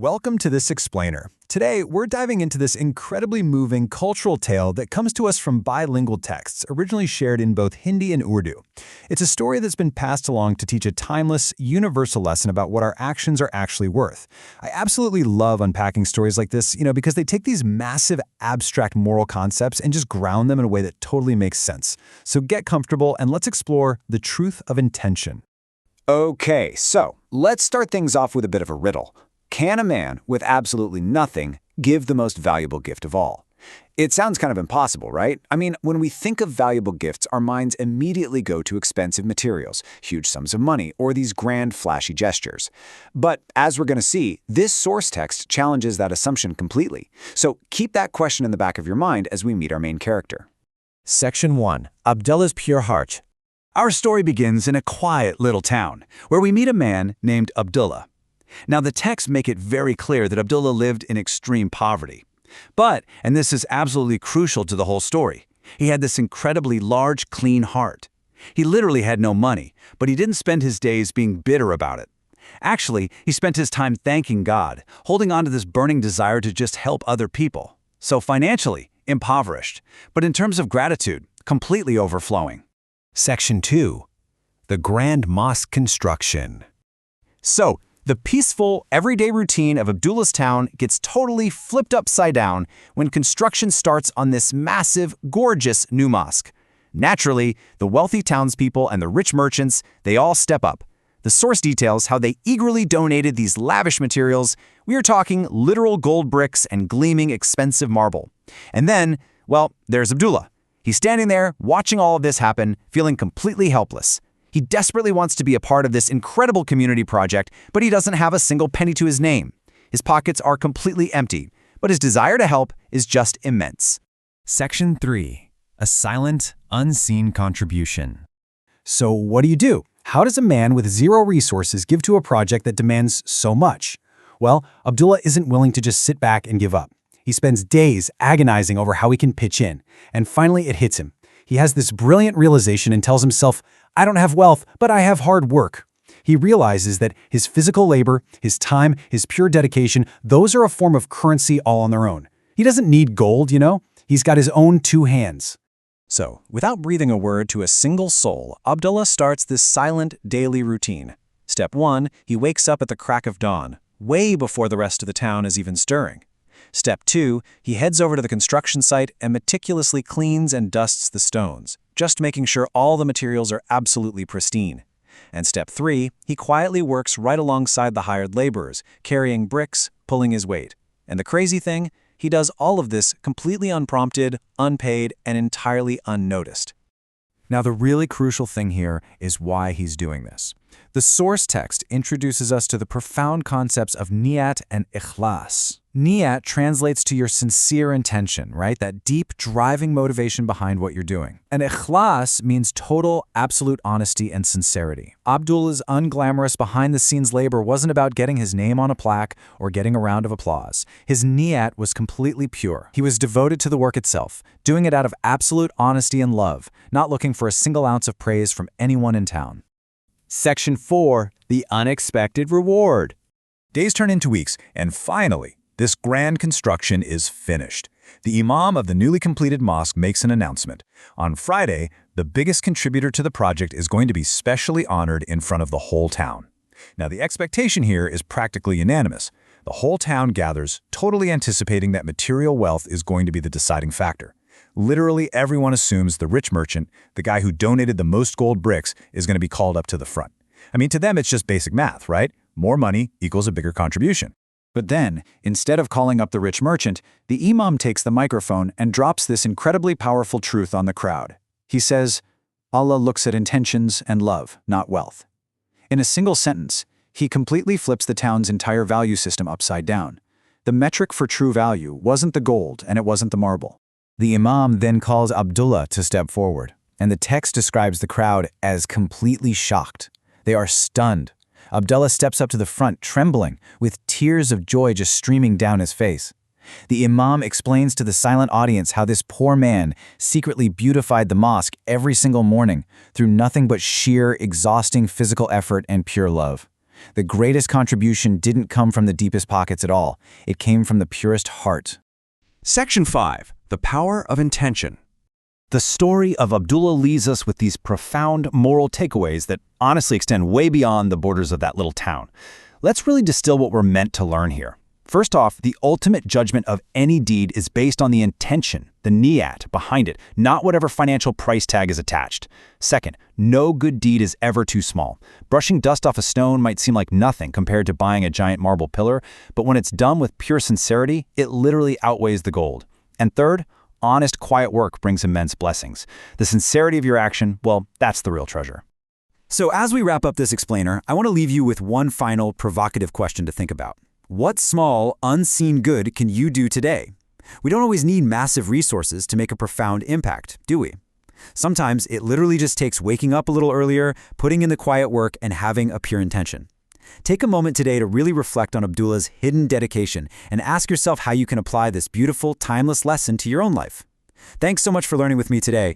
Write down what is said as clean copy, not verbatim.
Welcome to This Explainer. Today, we're diving into this incredibly moving cultural tale that comes to us from bilingual texts originally shared in both Hindi and Urdu. It's a story that's been passed along to teach a timeless, universal lesson about what our actions are actually worth. I absolutely love unpacking stories like this, because they take these massive, abstract moral concepts and just ground them in a way that totally makes sense. So get comfortable and let's explore the truth of intention. Okay, so let's start things off with a bit of a riddle. Can a man with absolutely nothing give the most valuable gift of all? It sounds kind of impossible, right? I mean, when we think of valuable gifts, our minds immediately go to expensive materials, huge sums of money, or these grand, flashy gestures. But as we're going to see, this source text challenges that assumption completely. So keep that question in the back of your mind as we meet our main character. Section 1. Abdullah's Pure Heart. Our story begins in a quiet little town, where we meet a man named Abdullah. Now, the texts make it very clear that Abdullah lived in extreme poverty. But, and this is absolutely crucial to the whole story, he had this incredibly large, clean heart. He literally had no money, but he didn't spend his days being bitter about it. Actually, he spent his time thanking God, holding on to this burning desire to just help other people. So financially, impoverished, but in terms of gratitude, completely overflowing. Section 2. The Grand Mosque Construction. So, the peaceful, everyday routine of Abdullah's town gets totally flipped upside down when construction starts on this massive, gorgeous new mosque. Naturally, the wealthy townspeople and the rich merchants, they all step up. The source details how they eagerly donated these lavish materials. We are talking literal gold bricks and gleaming expensive marble. And then, well, there's Abdullah. He's standing there, watching all of this happen, feeling completely helpless. He desperately wants to be a part of this incredible community project, but he doesn't have a single penny to his name. His pockets are completely empty, but his desire to help is just immense. Section 3. A silent, unseen contribution. So what do? How does a man with zero resources give to a project that demands so much? Well, Abdullah isn't willing to just sit back and give up. He spends days agonizing over how he can pitch in, and finally it hits him. He has this brilliant realization and tells himself, I don't have wealth, but I have hard work. He realizes that his physical labor, his time, his pure dedication, those are a form of currency all on their own. He doesn't need gold, He's got his own two hands. So, without breathing a word to a single soul, Abdullah starts this silent daily routine. Step 1, he wakes up at the crack of dawn, way before the rest of the town is even stirring. Step 2, he heads over to the construction site and meticulously cleans and dusts the stones, just making sure all the materials are absolutely pristine. And Step 3, he quietly works right alongside the hired laborers, carrying bricks, pulling his weight. And the crazy thing, he does all of this completely unprompted, unpaid, and entirely unnoticed. Now, the really crucial thing here is why he's doing this. The source text introduces us to the profound concepts of niyat and ikhlas. Niyat translates to your sincere intention, right? That deep, driving motivation behind what you're doing. And ikhlas means total, absolute honesty and sincerity. Abdullah's unglamorous behind-the-scenes labor wasn't about getting his name on a plaque or getting a round of applause. His niyat was completely pure. He was devoted to the work itself, doing it out of absolute honesty and love, not looking for a single ounce of praise from anyone in town. Section 4. The Unexpected Reward. Days turn into weeks, and finally, this grand construction is finished. The imam of the newly completed mosque makes an announcement. On Friday, the biggest contributor to the project is going to be specially honored in front of the whole town. Now, the expectation here is practically unanimous. The whole town gathers, totally anticipating that material wealth is going to be the deciding factor. Literally everyone assumes the rich merchant, the guy who donated the most gold bricks, is going to be called up to the front. I mean, to them it's just basic math, right? More money equals a bigger contribution. But then, instead of calling up the rich merchant, the imam takes the microphone and drops this incredibly powerful truth on the crowd. He says, Allah looks at intentions and love, not wealth. In a single sentence, he completely flips the town's entire value system upside down. The metric for true value wasn't the gold and it wasn't the marble. The imam then calls Abdullah to step forward, and the text describes the crowd as completely shocked. They are stunned. Abdullah steps up to the front, trembling, with tears of joy just streaming down his face. The imam explains to the silent audience how this poor man secretly beautified the mosque every single morning through nothing but sheer, exhausting physical effort and pure love. The greatest contribution didn't come from the deepest pockets at all. It came from the purest heart. Section 5. The Power of Intention. The story of Abdullah leaves us with these profound moral takeaways that honestly extend way beyond the borders of that little town. Let's really distill what we're meant to learn here. First off, the ultimate judgment of any deed is based on the intention, the niyat, behind it, not whatever financial price tag is attached. Second, no good deed is ever too small. Brushing dust off a stone might seem like nothing compared to buying a giant marble pillar, but when it's done with pure sincerity, it literally outweighs the gold. And third, honest, quiet work brings immense blessings. The sincerity of your action, well, that's the real treasure. So as we wrap up this explainer, I want to leave you with one final provocative question to think about. What small, unseen good can you do today? We don't always need massive resources to make a profound impact, do we? Sometimes it literally just takes waking up a little earlier, putting in the quiet work, and having a pure intention. Take a moment today to really reflect on Abdullah's hidden dedication and ask yourself how you can apply this beautiful, timeless lesson to your own life. Thanks so much for learning with me today.